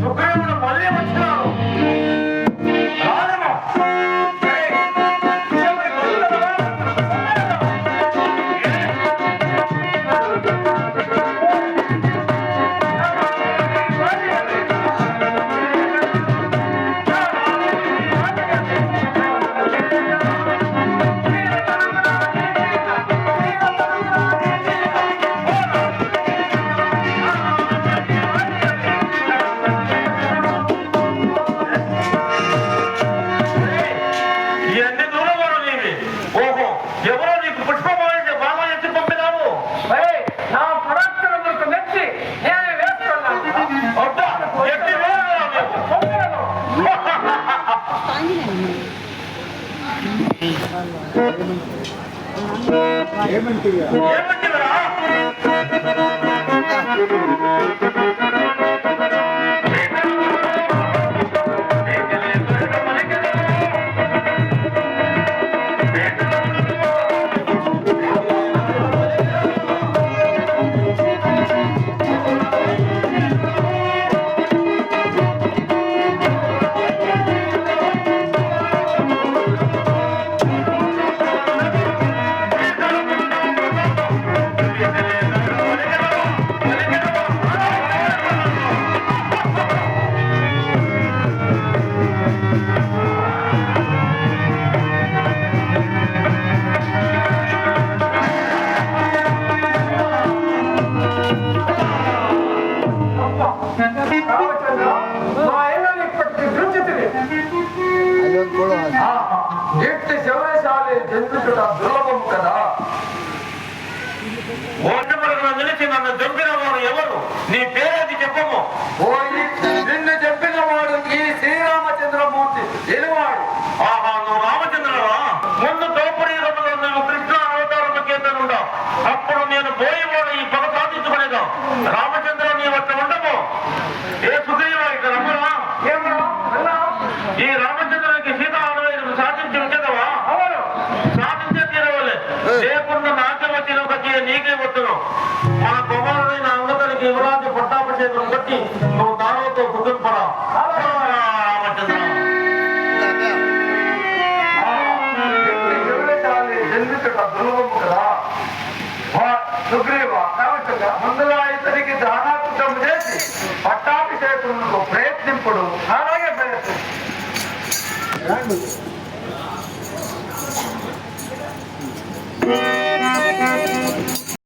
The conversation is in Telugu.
సుగ్రీవుడు మళ్ళీ వచ్చినాడు. రాజము ఏమంటివరా? ఎట్టి శౌర్యశాలి జన్మించుట దుర్లభం కదా. నిలిచి నన్ను చంపిన వాడు ఎవరు? నీ పేరేది చెప్పము. పోయి నిన్ను చంపిన వాడు ఈ శ్రీరామచంద్రమూర్తి ఎలువాడు. ఆహా, నువ్వు రామచంద్రవా? ముందు ద్రౌపది రథంలో నువ్వు కృష్ణ అవతారం కేంద్రంలో అప్పుడు నేను పోయేవాడు ఈ పగ సాధించుకునేదా. రామచంద్ర నీవు అట్లా ఉండము. ఏ సుగ్రీవా ఇక్కడ రమ్మరా? ఈ రామచంద్రునికి సీత సాధించి ఉంచేదవా? సాధించే తీరవలే, లేకుండా నాట్యవతిలో వచ్చి నీకే వస్తున్నావు. మన కుమారుడైన అంగతనికి యువరాజు పట్టాభిషేకం కొట్టి నువ్వు దారులతో కుదుర్పరా. రామచంద్ర జన్మించట దుర్లభం కదా. సుగ్రీవ ముందుగా